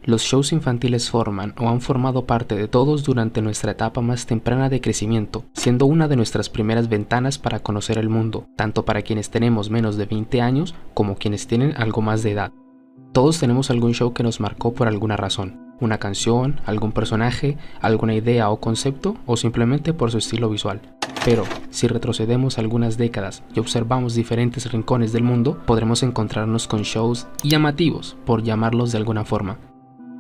Los shows infantiles forman o han formado parte de todos durante nuestra etapa más temprana de crecimiento, siendo una de nuestras primeras ventanas para conocer el mundo, tanto para quienes tenemos menos de 20 años como quienes tienen algo más de edad. Todos tenemos algún show que nos marcó por alguna razón, una canción, algún personaje, alguna idea o concepto, o simplemente por su estilo visual. Pero, si retrocedemos algunas décadas y observamos diferentes rincones del mundo, podremos encontrarnos con shows llamativos, por llamarlos de alguna forma.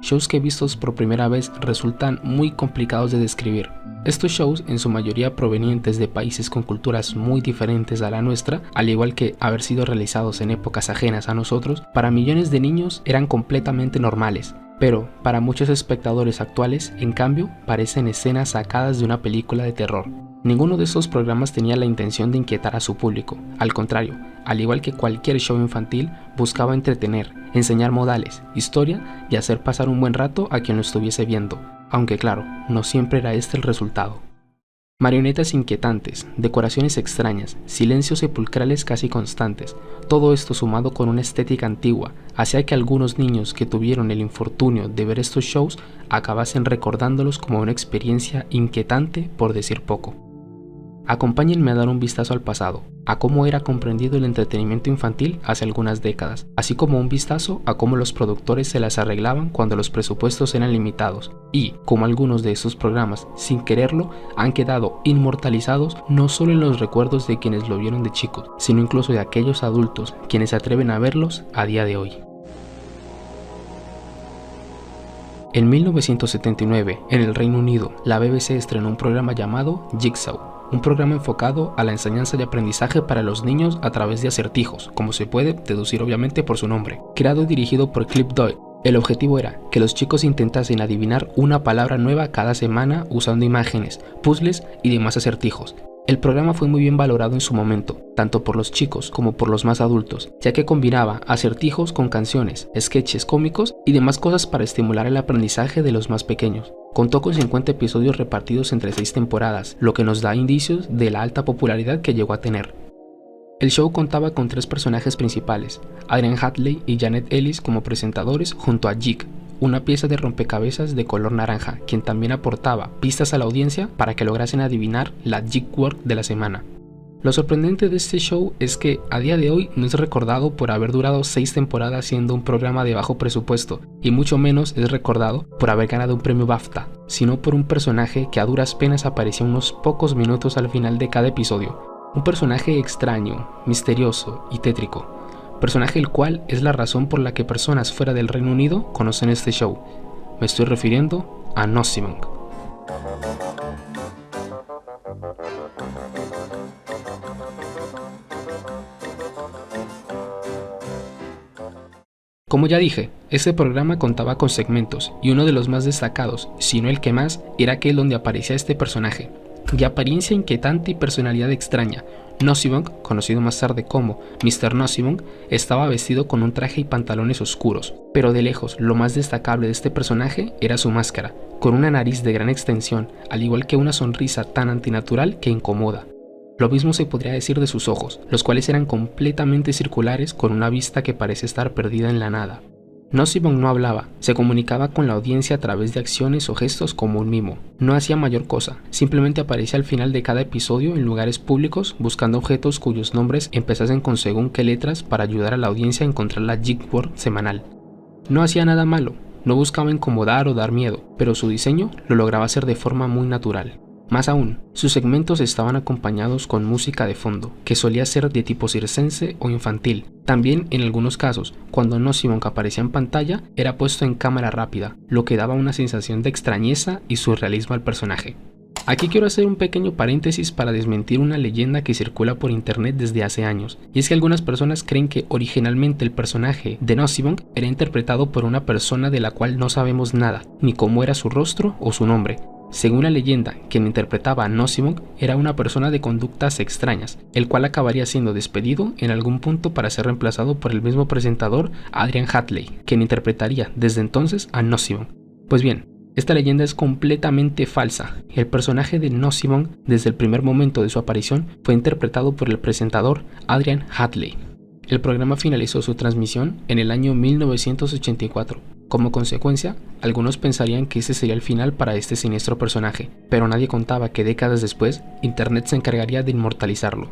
Shows que vistos por primera vez resultan muy complicados de describir. Estos shows, en su mayoría provenientes de países con culturas muy diferentes a la nuestra, al igual que haber sido realizados en épocas ajenas a nosotros, para millones de niños eran completamente normales. Pero, para muchos espectadores actuales, en cambio, parecen escenas sacadas de una película de terror. Ninguno de estos programas tenía la intención de inquietar a su público. Al contrario, al igual que cualquier show infantil, buscaba entretener, enseñar modales, historia y hacer pasar un buen rato a quien lo estuviese viendo. Aunque claro, no siempre era este el resultado. Marionetas inquietantes, decoraciones extrañas, silencios sepulcrales casi constantes, todo esto sumado con una estética antigua, hacía que algunos niños que tuvieron el infortunio de ver estos shows acabasen recordándolos como una experiencia inquietante, por decir poco. Acompáñenme a dar un vistazo al pasado, a cómo era comprendido el entretenimiento infantil hace algunas décadas, así como un vistazo a cómo los productores se las arreglaban cuando los presupuestos eran limitados, y cómo algunos de estos programas, sin quererlo, han quedado inmortalizados no solo en los recuerdos de quienes lo vieron de chicos, sino incluso de aquellos adultos quienes se atreven a verlos a día de hoy. En 1979, en el Reino Unido, la BBC estrenó un programa llamado Jigsaw, un programa enfocado a la enseñanza y aprendizaje para los niños a través de acertijos, como se puede deducir obviamente por su nombre. Creado y dirigido por Cliff Doyle, el objetivo era que los chicos intentasen adivinar una palabra nueva cada semana usando imágenes, puzzles y demás acertijos. El programa fue muy bien valorado en su momento, tanto por los chicos como por los más adultos, ya que combinaba acertijos con canciones, sketches cómicos y demás cosas para estimular el aprendizaje de los más pequeños. Contó con 50 episodios repartidos entre 6 temporadas, lo que nos da indicios de la alta popularidad que llegó a tener. El show contaba con 3 personajes principales, Adrian Hadley y Janet Ellis como presentadores junto a Jig, una pieza de rompecabezas de color naranja, quien también aportaba pistas a la audiencia para que lograsen adivinar la Jig Word de la semana. Lo sorprendente de este show es que a día de hoy no es recordado por haber durado 6 temporadas siendo un programa de bajo presupuesto, y mucho menos es recordado por haber ganado un premio BAFTA, sino por un personaje que a duras penas aparecía unos pocos minutos al final de cada episodio. Un personaje extraño, misterioso y tétrico. Personaje el cual es la razón por la que personas fuera del Reino Unido conocen este show. Me estoy refiriendo a Nocibong. Como ya dije, este programa contaba con segmentos, y uno de los más destacados, si no el que más, era aquel donde aparecía este personaje. De apariencia inquietante y personalidad extraña, Nocibong, conocido más tarde como Mr. Nocibong, estaba vestido con un traje y pantalones oscuros, pero de lejos lo más destacable de este personaje era su máscara, con una nariz de gran extensión, al igual que una sonrisa tan antinatural que incomoda. Lo mismo se podría decir de sus ojos, los cuales eran completamente circulares con una vista que parece estar perdida en la nada. Nocibong no hablaba, se comunicaba con la audiencia a través de acciones o gestos como un mimo. No hacía mayor cosa, simplemente aparecía al final de cada episodio en lugares públicos buscando objetos cuyos nombres empezasen con según qué letras para ayudar a la audiencia a encontrar la Jig Word semanal. No hacía nada malo, no buscaba incomodar o dar miedo, pero su diseño lo lograba hacer de forma muy natural. Más aún, sus segmentos estaban acompañados con música de fondo, que solía ser de tipo circense o infantil. También, en algunos casos, cuando Nocibong aparecía en pantalla, era puesto en cámara rápida, lo que daba una sensación de extrañeza y surrealismo al personaje. Aquí quiero hacer un pequeño paréntesis para desmentir una leyenda que circula por internet desde hace años, y es que algunas personas creen que originalmente el personaje de Nocibong era interpretado por una persona de la cual no sabemos nada, ni cómo era su rostro o su nombre. Según la leyenda, quien interpretaba a Nocibong era una persona de conductas extrañas, el cual acabaría siendo despedido en algún punto para ser reemplazado por el mismo presentador Adrian Hadley, quien interpretaría desde entonces a Nocibong. Pues bien, esta leyenda es completamente falsa. El personaje de Nocibong, desde el primer momento de su aparición, fue interpretado por el presentador Adrian Hadley. El programa finalizó su transmisión en el año 1984. Como consecuencia, algunos pensarían que ese sería el final para este siniestro personaje, pero nadie contaba que décadas después, Internet se encargaría de inmortalizarlo.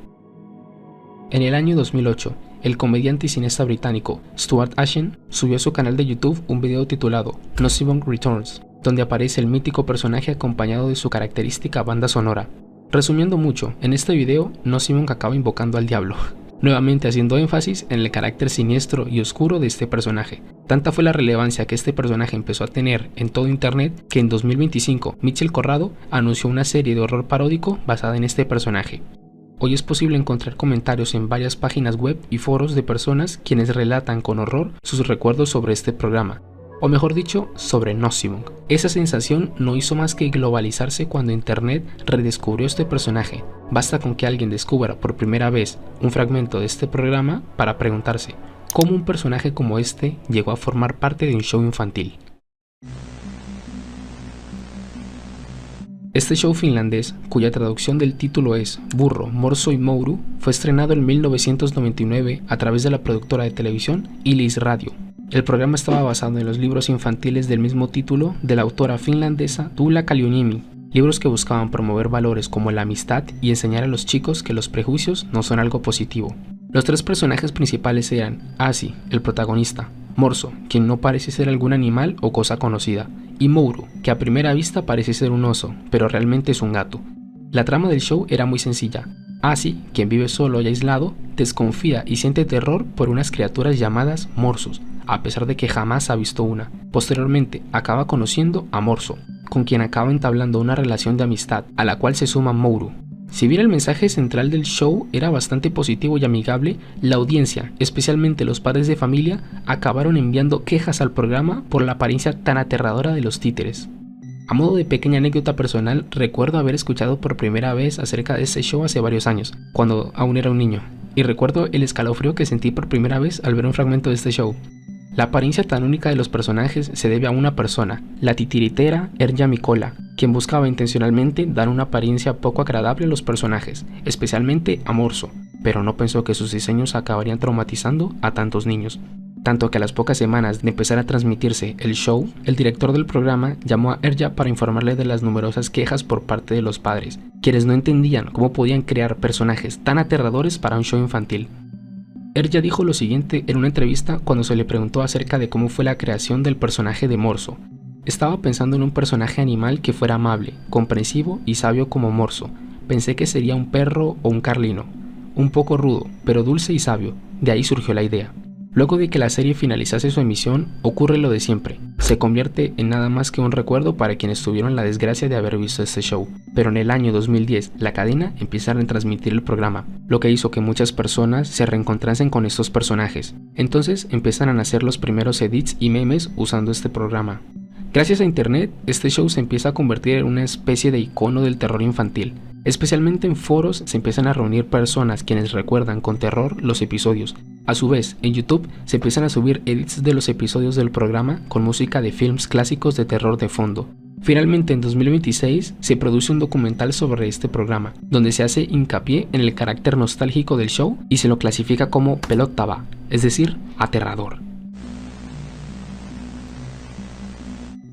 En el año 2008, el comediante y cineasta británico Stuart Ashen subió a su canal de YouTube un video titulado Nosibong Returns, donde aparece el mítico personaje acompañado de su característica banda sonora. Resumiendo mucho, en este video Nosibong acaba invocando al diablo, nuevamente haciendo énfasis en el carácter siniestro y oscuro de este personaje. Tanta fue la relevancia que este personaje empezó a tener en todo internet que en 2025 Mitchell Corrado anunció una serie de horror paródico basada en este personaje. Hoy es posible encontrar comentarios en varias páginas web y foros de personas quienes relatan con horror sus recuerdos sobre este programa, o mejor dicho, sobre Nosibong. Esa sensación no hizo más que globalizarse cuando Internet redescubrió este personaje. Basta con que alguien descubra por primera vez un fragmento de este programa para preguntarse cómo un personaje como este llegó a formar parte de un show infantil. Este show finlandés, cuya traducción del título es Burro, Morso y Mouru, fue estrenado en 1999 a través de la productora de televisión Yleis Radio. El programa estaba basado en los libros infantiles del mismo título de la autora finlandesa Tuula Kallioniemi, libros que buscaban promover valores como la amistad y enseñar a los chicos que los prejuicios no son algo positivo. Los tres personajes principales eran Asi, el protagonista, Morso, quien no parece ser algún animal o cosa conocida, y Mouru, que a primera vista parece ser un oso, pero realmente es un gato. La trama del show era muy sencilla. Asi, quien vive solo y aislado, desconfía y siente terror por unas criaturas llamadas morsos, a pesar de que jamás ha visto una. Posteriormente, acaba conociendo a Morso, con quien acaba entablando una relación de amistad, a la cual se suma Mouru. Si bien el mensaje central del show era bastante positivo y amigable, la audiencia, especialmente los padres de familia, acabaron enviando quejas al programa por la apariencia tan aterradora de los títeres. A modo de pequeña anécdota personal, recuerdo haber escuchado por primera vez acerca de este show hace varios años, cuando aún era un niño, y recuerdo el escalofrío que sentí por primera vez al ver un fragmento de este show. La apariencia tan única de los personajes se debe a una persona, la titiritera Erja Mikola, quien buscaba intencionalmente dar una apariencia poco agradable a los personajes, especialmente a Morso, pero no pensó que sus diseños acabarían traumatizando a tantos niños. Tanto que a las pocas semanas de empezar a transmitirse el show, el director del programa llamó a Erja para informarle de las numerosas quejas por parte de los padres, quienes no entendían cómo podían crear personajes tan aterradores para un show infantil. Erja dijo lo siguiente en una entrevista cuando se le preguntó acerca de cómo fue la creación del personaje de Morso. Estaba pensando en un personaje animal que fuera amable, comprensivo y sabio como Morso. Pensé que sería un perro o un carlino, un poco rudo, pero dulce y sabio. De ahí surgió la idea. Luego de que la serie finalizase su emisión, ocurre lo de siempre. Se convierte en nada más que un recuerdo para quienes tuvieron la desgracia de haber visto este show. Pero en el año 2010, la cadena empieza a retransmitir el programa, lo que hizo que muchas personas se reencontrasen con estos personajes. Entonces empiezan a nacer los primeros edits y memes usando este programa. Gracias a internet, este show se empieza a convertir en una especie de icono del terror infantil. Especialmente en foros se empiezan a reunir personas quienes recuerdan con terror los episodios. A su vez, en YouTube se empiezan a subir edits de los episodios del programa con música de films clásicos de terror de fondo. Finalmente, en 2026 se produce un documental sobre este programa, donde se hace hincapié en el carácter nostálgico del show y se lo clasifica como pelottava, es decir, aterrador.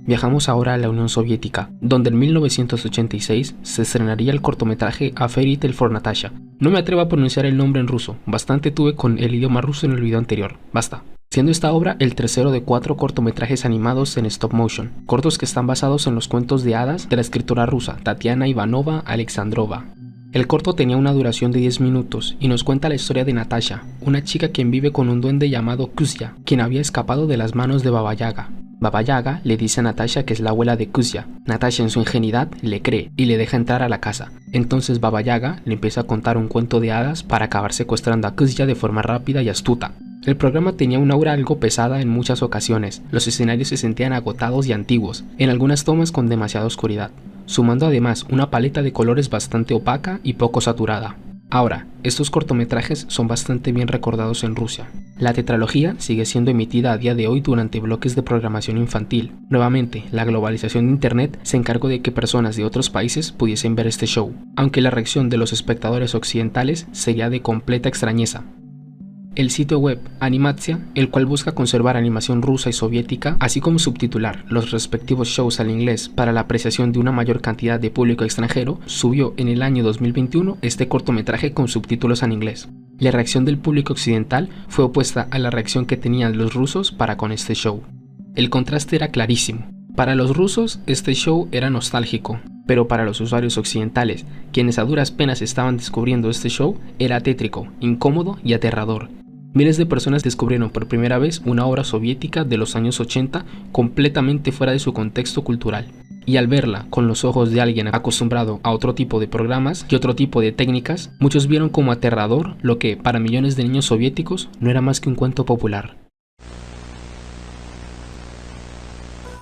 Viajamos ahora a la Unión Soviética, donde en 1986 se estrenaría el cortometraje A Fairy Tale for Natasha. No me atrevo a pronunciar el nombre en ruso, bastante tuve con el idioma ruso en el video anterior, basta. Siendo esta obra el tercero de 4 cortometrajes animados en stop motion, cortos que están basados en los cuentos de hadas de la escritora rusa Tatiana Ivanova Alexandrova. El corto tenía una duración de 10 minutos y nos cuenta la historia de Natasha, una chica quien vive con un duende llamado Kuzya, quien había escapado de las manos de Baba Yaga. Baba Yaga le dice a Natasha que es la abuela de Kuzya. Natasha en su ingenuidad le cree y le deja entrar a la casa. Entonces Baba Yaga le empieza a contar un cuento de hadas para acabar secuestrando a Kuzya de forma rápida y astuta. El programa tenía una aura algo pesada en muchas ocasiones, los escenarios se sentían agotados y antiguos, en algunas tomas con demasiada oscuridad, sumando además una paleta de colores bastante opaca y poco saturada. Ahora, estos cortometrajes son bastante bien recordados en Rusia. La tetralogía sigue siendo emitida a día de hoy durante bloques de programación infantil. Nuevamente, la globalización de internet se encargó de que personas de otros países pudiesen ver este show, aunque la reacción de los espectadores occidentales sería de completa extrañeza. El sitio web Animatsia, el cual busca conservar animación rusa y soviética, así como subtitular los respectivos shows al inglés para la apreciación de una mayor cantidad de público extranjero, subió en el año 2021 este cortometraje con subtítulos en inglés. La reacción del público occidental fue opuesta a la reacción que tenían los rusos para con este show. El contraste era clarísimo. Para los rusos, este show era nostálgico, pero para los usuarios occidentales, quienes a duras penas estaban descubriendo este show, era tétrico, incómodo y aterrador. Miles de personas descubrieron por primera vez una obra soviética de los años 80 completamente fuera de su contexto cultural. Y al verla con los ojos de alguien acostumbrado a otro tipo de programas y otro tipo de técnicas, muchos vieron como aterrador lo que, para millones de niños soviéticos, no era más que un cuento popular.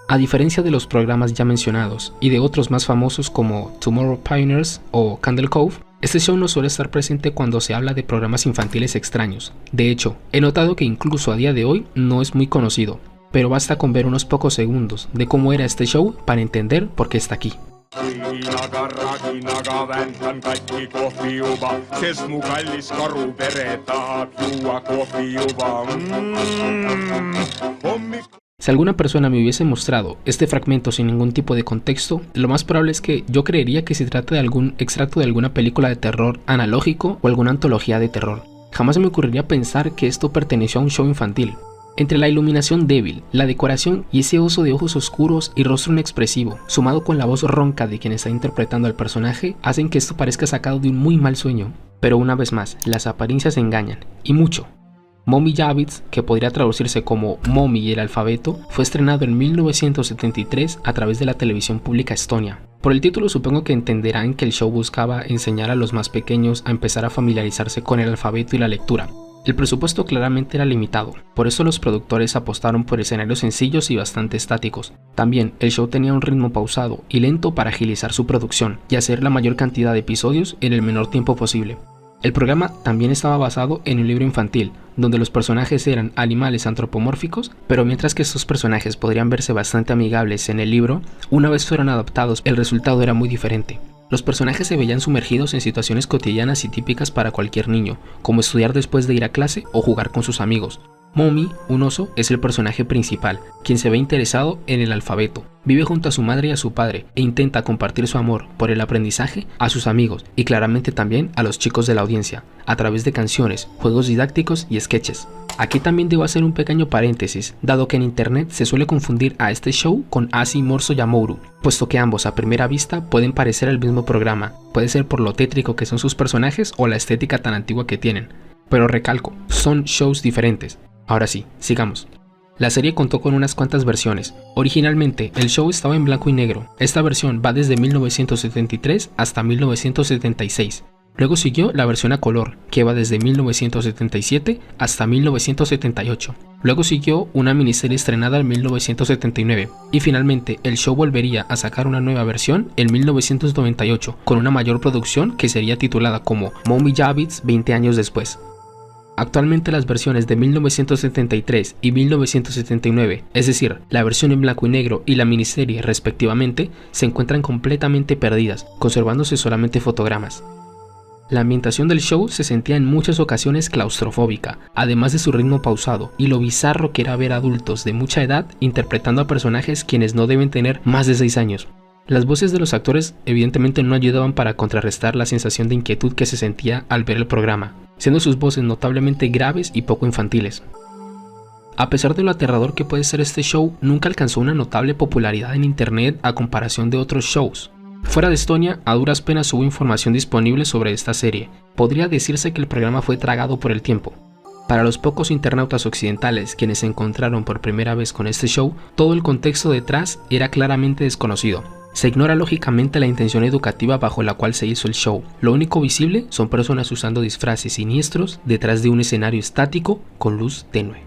A diferencia de los programas ya mencionados y de otros más famosos como Tomorrow Pioneers o Candle Cove, este show no suele estar presente cuando se habla de programas infantiles extraños. De hecho, he notado que incluso a día de hoy no es muy conocido, pero basta con ver unos pocos segundos de cómo era este show para entender por qué está aquí. Si alguna persona me hubiese mostrado este fragmento sin ningún tipo de contexto, lo más probable es que yo creería que se trata de algún extracto de alguna película de terror analógico o alguna antología de terror. Jamás me ocurriría pensar que esto perteneció a un show infantil. Entre la iluminación débil, la decoración y ese oso de ojos oscuros y rostro inexpresivo, sumado con la voz ronca de quien está interpretando al personaje, hacen que esto parezca sacado de un muy mal sueño. Pero una vez más, las apariencias engañan, y mucho. Mommy Yavits, que podría traducirse como Mommy y el alfabeto, fue estrenado en 1973 a través de la televisión pública estonia. Por el título supongo que entenderán que el show buscaba enseñar a los más pequeños a empezar a familiarizarse con el alfabeto y la lectura. El presupuesto claramente era limitado, por eso los productores apostaron por escenarios sencillos y bastante estáticos. También el show tenía un ritmo pausado y lento para agilizar su producción y hacer la mayor cantidad de episodios en el menor tiempo posible. El programa también estaba basado en un libro infantil, donde los personajes eran animales antropomórficos, pero mientras que estos personajes podrían verse bastante amigables en el libro, una vez fueron adaptados, el resultado era muy diferente. Los personajes se veían sumergidos en situaciones cotidianas y típicas para cualquier niño, como estudiar después de ir a clase o jugar con sus amigos. Mommy, un oso, es el personaje principal, quien se ve interesado en el alfabeto. Vive junto a su madre y a su padre e intenta compartir su amor por el aprendizaje a sus amigos y claramente también a los chicos de la audiencia, a través de canciones, juegos didácticos y sketches. Aquí también debo hacer un pequeño paréntesis, dado que en internet se suele confundir a este show con Asi Morso Yamoru, puesto que ambos a primera vista pueden parecer el mismo programa, puede ser por lo tétrico que son sus personajes o la estética tan antigua que tienen. Pero recalco, son shows diferentes. Ahora sí, sigamos. La serie contó con unas cuantas versiones. Originalmente, el show estaba en blanco y negro. Esta versión va desde 1973 hasta 1976. Luego siguió la versión a color, que va desde 1977 hasta 1978. Luego siguió una miniserie estrenada en 1979. Y finalmente, el show volvería a sacar una nueva versión en 1998, con una mayor producción que sería titulada como Mommy Yavits 20 años después. Actualmente las versiones de 1973 y 1979, es decir, la versión en blanco y negro y la miniserie respectivamente, se encuentran completamente perdidas, conservándose solamente fotogramas. La ambientación del show se sentía en muchas ocasiones claustrofóbica, además de su ritmo pausado y lo bizarro que era ver adultos de mucha edad interpretando a personajes quienes no deben tener más de 6 años. Las voces de los actores evidentemente no ayudaban para contrarrestar la sensación de inquietud que se sentía al ver el programa, siendo sus voces notablemente graves y poco infantiles. A pesar de lo aterrador que puede ser este show, nunca alcanzó una notable popularidad en internet a comparación de otros shows. Fuera de Estonia, a duras penas hubo información disponible sobre esta serie. Podría decirse que el programa fue tragado por el tiempo. Para los pocos internautas occidentales quienes se encontraron por primera vez con este show, todo el contexto detrás era claramente desconocido. Se ignora lógicamente la intención educativa bajo la cual se hizo el show. Lo único visible son personas usando disfraces siniestros detrás de un escenario estático con luz tenue.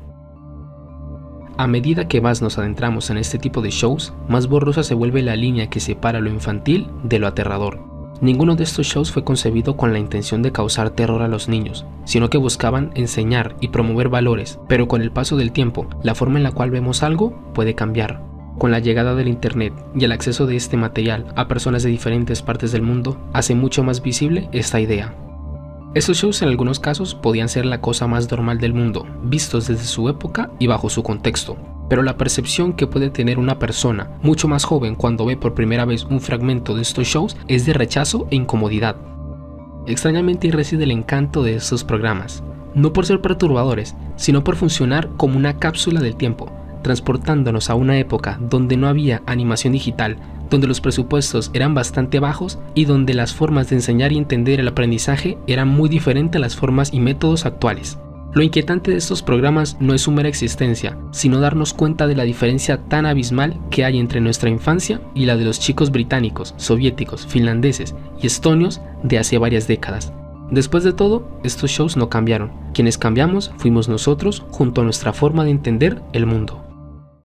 A medida que más nos adentramos en este tipo de shows, más borrosa se vuelve la línea que separa lo infantil de lo aterrador. Ninguno de estos shows fue concebido con la intención de causar terror a los niños, sino que buscaban enseñar y promover valores, pero con el paso del tiempo, la forma en la cual vemos algo puede cambiar. Con la llegada del internet y el acceso de este material a personas de diferentes partes del mundo, hace mucho más visible esta idea. Esos shows en algunos casos podían ser la cosa más normal del mundo, vistos desde su época y bajo su contexto. Pero la percepción que puede tener una persona mucho más joven cuando ve por primera vez un fragmento de estos shows es de rechazo e incomodidad. Extrañamente ahí reside el encanto de estos programas, no por ser perturbadores, sino por funcionar como una cápsula del tiempo, transportándonos a una época donde no había animación digital, donde los presupuestos eran bastante bajos y donde las formas de enseñar y entender el aprendizaje eran muy diferentes a las formas y métodos actuales. Lo inquietante de estos programas no es su mera existencia, sino darnos cuenta de la diferencia tan abismal que hay entre nuestra infancia y la de los chicos británicos, soviéticos, finlandeses y estonios de hace varias décadas. Después de todo, estos shows no cambiaron. Quienes cambiamos fuimos nosotros junto a nuestra forma de entender el mundo.